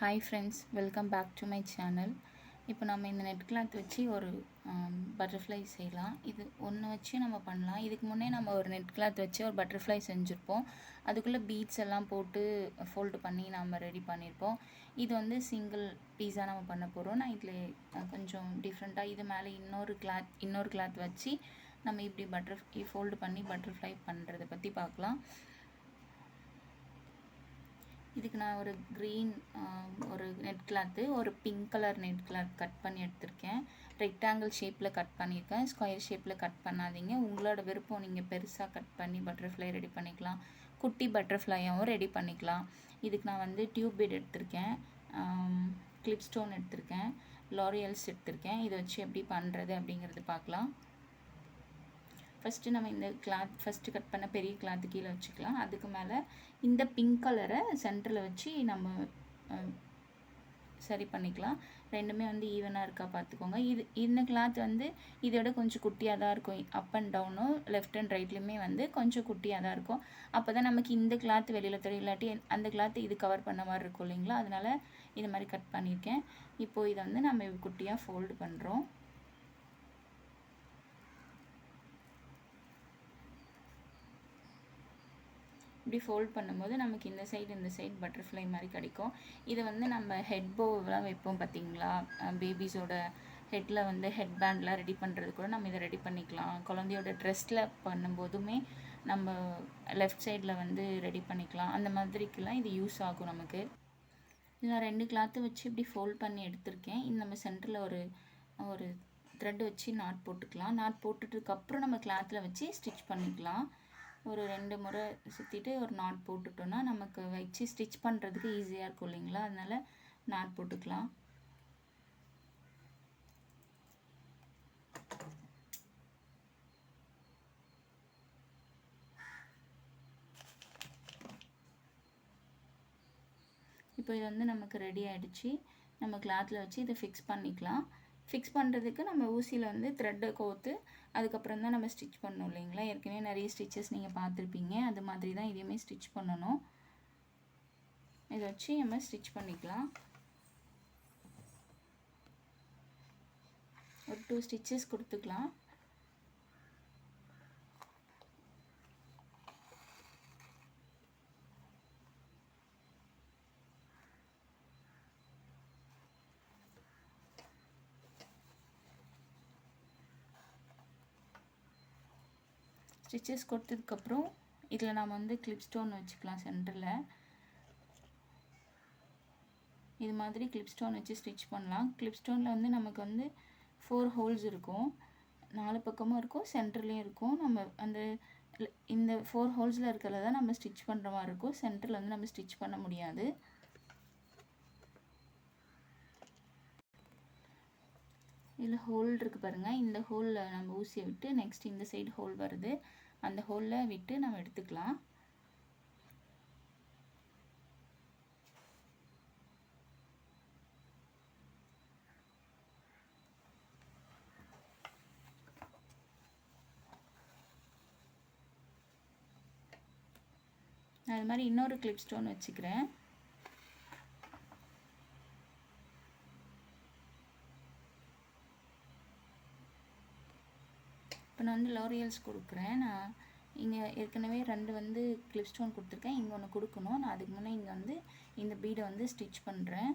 Hi friends, welcome back to my channel. இப்போ நம்ம இந்த நெட் கிளாத் வச்சு ஒரு பட்டர்ஃப்ளை செய்யலாம். இது ஒன்று வச்சு நம்ம பண்ணலாம். இதுக்கு முன்னே நம்ம ஒரு நெட் கிளாத் வச்சு ஒரு பட்டர்ஃப்ளை செஞ்சுருப்போம். அதுக்குள்ளே பீட்ஸ் எல்லாம் போட்டு ஃபோல்டு பண்ணி நம்ம ரெடி பண்ணியிருப்போம். இது வந்து சிங்கிள் பீஸாக நம்ம பண்ண போகிறோம். நான் இதில் கொஞ்சம் டிஃப்ரெண்ட்டாக இது மேலே இன்னொரு கிளாத் வச்சு நம்ம இப்படி ஃபோல்டு பண்ணி பட்டர்ஃப்ளை பண்ணுறதை பற்றி பார்க்கலாம். இதுக்கு நான் ஒரு க்ரீன் ஒரு நெட் கிளாத்து, ஒரு pink colour net cloth cut பண்ணி எடுத்திருக்கேன். ரெக்டாங்கிள் ஷேப்பில் கட் பண்ணியிருக்கேன். ஸ்கொயர் ஷேப்பில் கட் பண்ணாதீங்க. உங்களோட விருப்பம், நீங்கள் பெருசாக கட் பண்ணி பட்டர்ஃப்ளை ரெடி பண்ணிக்கலாம், குட்டி பட்டர்ஃப்ளையாகவும் ரெடி பண்ணிக்கலாம். இதுக்கு நான் வந்து டியூப் பீட் எடுத்திருக்கேன், கிளிப் ஸ்டோன் எடுத்திருக்கேன், லாரியல்ஸ் எடுத்திருக்கேன். இதை வச்சு எப்படி பண்ணுறது அப்படிங்கிறது பார்க்கலாம். ஃபஸ்ட்டு நம்ம இந்த கிளாத் ஃபஸ்ட்டு கட் பண்ண பெரிய கிளாத்து கீழே வச்சுக்கலாம். அதுக்கு மேலே இந்த பிங்க் கலரை சென்டரில் வச்சு நம்ம சரி பண்ணிக்கலாம். ரெண்டுமே வந்து ஈவனாக இருக்கா பார்த்துக்கோங்க. இந்த கிளாத் வந்து இதோட கொஞ்சம் குட்டியாக தான் இருக்கும். அப் அண்ட் டவுனும் லெஃப்ட் அண்ட் ரைட்லேயுமே வந்து கொஞ்சம் குட்டியாக தான் இருக்கும். அப்போ தான் நமக்கு இந்த கிளாத் வெளியில் தெரியும், இல்லாட்டி அந்த கிளாத்து இது கவர் பண்ண மாதிரி இருக்கும் இல்லைங்களா? அதனால் இது மாதிரி கட் பண்ணியிருக்கேன். இப்போது இதை வந்து நம்ம குட்டியாக ஃபோல்டு பண்ணுறோம். இப்படி ஃபோல்ட் பண்ணும்போது நமக்கு இந்த சைடு பட்டர்ஃப்ளை மாதிரி கிடைக்கும். இதை வந்து நம்ம ஹெட் போவெலாம் வைப்போம் பார்த்தீங்களா, பேபிஸோட ஹெட்டில் வந்து ஹெட் பேண்ட்லாம் ரெடி பண்ணுறது கூட நம்ம இதை ரெடி பண்ணிக்கலாம். குழந்தையோட ட்ரெஸ்ஸில் பண்ணும்போதுமே நம்ம லெஃப்ட் சைடில் வந்து ரெடி பண்ணிக்கலாம். அந்த மாதிரிக்கெல்லாம் இது யூஸ் ஆகும் நமக்கு. நான் 2 கிளாத்து வச்சு இப்படி ஃபோல்ட் பண்ணி எடுத்திருக்கேன். இந்த நம்ம சென்டரில் ஒரு த்ரெட் வச்சு நாட் போட்டுக்கலாம். நாட் போட்டுட்டதுக்கப்புறம் நம்ம கிளாத்தில் வச்சு ஸ்டிச் பண்ணிக்கலாம். ஒரு 2 முறை சுற்றிட்டு ஒரு நாட் போட்டுட்டோன்னா நமக்கு வச்சு ஸ்டிச் பண்ணுறதுக்கு ஈஸியாக இருக்கும் இல்லைங்களா? அதனால் நாட் போட்டுக்கலாம். இப்போ இது வந்து நமக்கு ரெடி ஆகிடுச்சு. நம்ம கிளாத்தில் வச்சு இதை ஃபிக்ஸ் பண்ணிக்கலாம். ஃபிக்ஸ் பண்ணுறதுக்கு நம்ம ஊசியில் வந்து த்ரெட்டை கோர்த்து அதுக்கப்புறம் தான் நம்ம ஸ்டிச் பண்ணணும் இல்லைங்களா? ஏற்கனவே நிறைய ஸ்டிச்சஸ் நீங்கள் பார்த்துருப்பீங்க. அது மாதிரி தான் இதையுமே ஸ்டிச் பண்ணணும். இதை வச்சு நம்ம ஸ்டிச் பண்ணிக்கலாம். ஒரு 2 ஸ்டிச்சஸ் கொடுத்துக்கலாம். ஸ்டிச்சஸ் கொடுத்ததுக்கப்புறம் இதில் நாம் வந்து கிளிப் ஸ்டோன் வச்சுக்கலாம் சென்டரில். இது மாதிரி கிளிப் ஸ்டோன் வச்சு ஸ்டிச் பண்ணலாம். கிளிப் ஸ்டோனில் வந்து நமக்கு வந்து 4 ஹோல்ஸ் இருக்கும். 4 பக்கமும் இருக்கும், சென்டர்லேயும் இருக்கும். நம்ம இந்த 4 ஹோல்ஸில் இருக்கிறத தான் நம்ம ஸ்டிச் பண்ணுற மாதிரி இருக்கும். சென்டரில் வந்து நம்ம ஸ்டிச் பண்ண முடியாது. இதில் ஹோல் இருக்குது பாருங்கள். இந்த ஹோலில் நம்ம ஊசியை விட்டு நெக்ஸ்ட் இந்த சைடு ஹோல் வருது, அந்த ஹோலில் விட்டு நம்ம எடுத்துக்கலாம். நான் அது மாதிரி இன்னொரு கிளிப் ஸ்டோன் வச்சுக்கிறேன். இப்போ நான் வந்து லாரியல்ஸ் கொடுக்குறேன். நான் இங்கே ஏற்கனவே 2 வந்து கிளிப் ஸ்டோன் கொடுத்துருக்கேன். இங்கே ஒன்று கொடுக்கணும். நான் அதுக்கு முன்னே இங்கே வந்து இந்த பீடை வந்து ஸ்டிச் பண்ணுறேன்.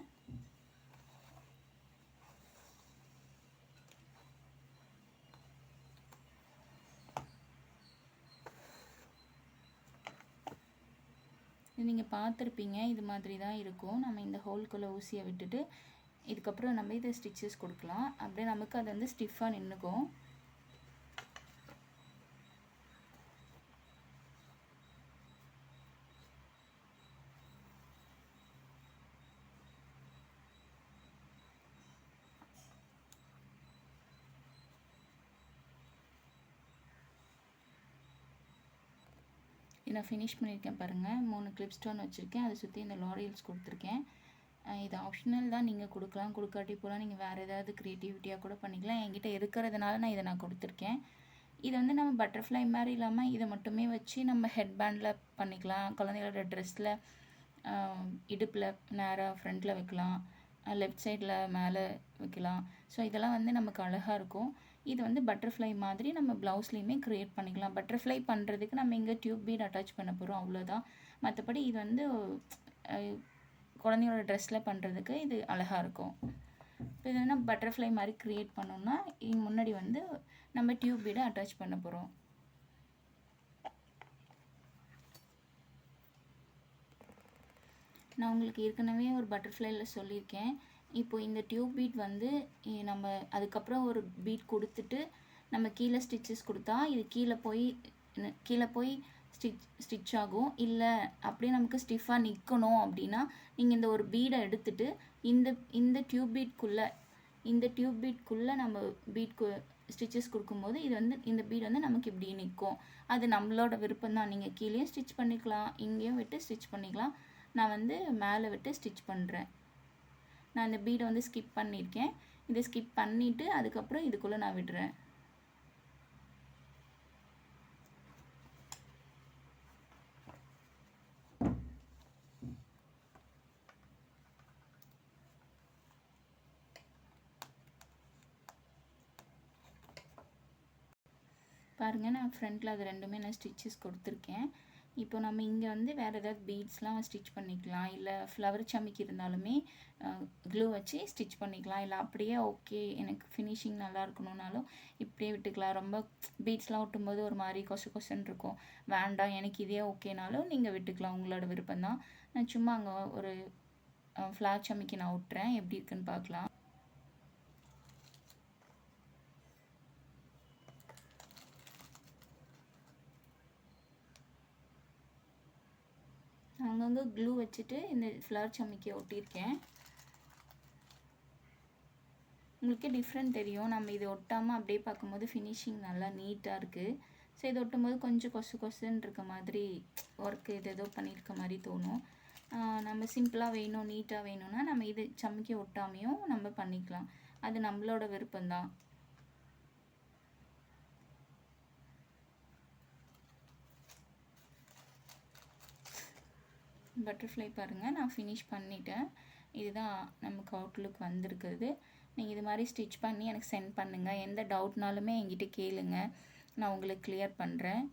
நீங்கள் பார்த்துருப்பீங்க, இது மாதிரி தான் இருக்கும். நம்ம இந்த ஹோல்குள்ளே ஊசியை விட்டுட்டு இதுக்கப்புறம் நம்ம இதை ஸ்டிச்சஸ் கொடுக்கலாம். அப்படியே நமக்கு அது வந்து ஸ்டிஃபாக நின்றுக்கும். நான் ஃபினிஷ் பண்ணியிருக்கேன் பாருங்கள். 3 கிளிப் ஸ்டோன் வச்சுருக்கேன். அதை சுற்றி இந்த லாரியல்ஸ் கொடுத்துருக்கேன். இது ஆப்ஷனல் தான், நீங்கள் கொடுக்கலாம். கொடுக்காட்டி போல் நீங்கள் வேறு ஏதாவது க்ரியேட்டிவிட்டியாக கூட பண்ணிக்கலாம். என்கிட்ட இருக்கிறதுனால நான் கொடுத்துருக்கேன். இதை வந்து நம்ம பட்டர்ஃப்ளை மாதிரி இல்லாமல் இதை மட்டுமே வச்சு நம்ம ஹெட் பேண்டில் பண்ணிக்கலாம். குழந்தைகளோட ட்ரெஸ்ஸில் இடுப்பில் நேராக ஃப்ரண்ட்டில் வைக்கலாம், லெஃப்ட் சைடில் மேலே வைக்கலாம். ஸோ இதெல்லாம் வந்து நமக்கு அழகாக இருக்கும். இது வந்து பட்டர்ஃப்ளை மாதிரி நம்ம ப்ளவுஸ்லேயுமே க்ரியேட் பண்ணிக்கலாம். பட்டர்ஃப்ளை பண்ணுறதுக்கு நம்ம இங்கே டியூப் பீட் அட்டாச் பண்ண போகிறோம், அவ்வளோதான். மற்றபடி இது வந்து குழந்தையோட ட்ரெஸ்ஸில் பண்ணுறதுக்கு இது அழகாக இருக்கும். இப்போ இது என்ன பட்டர்ஃப்ளை மாதிரி க்ரியேட் பண்ணோம்னா இங்கே முன்னாடி வந்து நம்ம டியூப் பீடை அட்டாச் பண்ண போகிறோம். நான் உங்களுக்கு ஏற்கனவே ஒரு பட்டர்ஃப்ளையில் சொல்லியிருக்கேன். இப்போது இந்த டியூப் பீட் வந்து நம்ம அதுக்கப்புறம் ஒரு பீட் கொடுத்துட்டு நம்ம கீழே ஸ்டிச்சஸ் கொடுத்தா இது கீழே போய் ஸ்டிச் ஆகும். இல்லை அப்படியே நமக்கு ஸ்டிஃபாக நிற்கணும் அப்படின்னா நீங்கள் இந்த ஒரு பீடை எடுத்துட்டு இந்த டியூப் பீட்குள்ளே நம்ம ஸ்டிச்சஸ் கொடுக்கும்போது இது வந்து இந்த பீட் வந்து நமக்கு இப்படி நிற்கும். அது நம்மளோட விருப்பம் தான். நீங்கள் கீழேயும் ஸ்டிச் பண்ணிக்கலாம், இங்கேயும் விட்டு ஸ்டிச் பண்ணிக்கலாம். நான் வந்து மேலே விட்டு ஸ்டிச் பண்ணுறேன். நான் இந்த பீடை வந்து ஸ்கிப் பண்ணியிருக்கேன். இதை ஸ்கிப் பண்ணிவிட்டு அதுக்கப்புறம் இதுக்குள்ளே நான் விடுறேன். பாருங்கள், நான் ஃப்ரண்ட்டில் அது ரெண்டுமே நான் ஸ்டிச்சஸ் கொடுத்துருக்கேன். இப்போ நம்ம இங்கே வந்து வேறு ஏதாவது பீட்ஸ்லாம் ஸ்டிச் பண்ணிக்கலாம். இல்லை ஃப்ளவர் சமிக்கி இருந்தாலுமே க்ளூ வச்சு ஸ்டிச் பண்ணிக்கலாம். இல்லை அப்படியே ஓகே எனக்கு ஃபினிஷிங் நல்லா இருக்கணும்னாலும் இப்படியே விட்டுக்கலாம். ரொம்ப பீட்ஸ்லாம் ஒட்டும்போது ஒரு மாதிரி கொசுன்னு இருக்கும், வேண்டாம் எனக்கு இதே ஓகேனாலும் நீங்கள் விட்டுக்கலாம், உங்களோட விருப்பம் தான். நான் சும்மா அங்கே ஒரு ஃப்ளவர் சமிக்கி நான் விட்டுறேன், எப்படி இருக்குன்னு பார்க்கலாம். அங்கங்கே க்ளூ வச்சுட்டு இந்த ஃப்ளவர் சமிக்கி ஒட்டியிருக்கேன். உங்களுக்கே டிஃப்ரெண்ட் தெரியும். நம்ம இது ஒட்டாமல் அப்படியே பார்க்கும்போது ஃபினிஷிங் நல்லா நீட்டாக இருக்குது. ஸோ இது ஒட்டும்போது கொஞ்சம் கொசுன்னு இருக்க மாதிரி ஒர்க்கு இது ஏதோ பண்ணியிருக்க மாதிரி தோணும். நம்ம சிம்பிளாக வேணும், நீட்டாக வேணும்னா நம்ம இது சமிக்கி ஒட்டாமையும் நம்ம பண்ணிக்கலாம். அது நம்மளோட விருப்பம்தான். பட்டர்ஃப்ளை பாருங்கள், நான் ஃபினிஷ் பண்ணிட்டேன். இதுதான் நமக்கு அவுட்லுக் வந்திருக்குது. நீங்கள் இது மாதிரி ஸ்டிச் பண்ணி எனக்கு சென்ட் பண்ணுங்கள். எந்த டவுட்னாலுமே என்கிட்ட கேளுங்க, நான் உங்களுக்கு கிளியர் பண்ணுறேன்.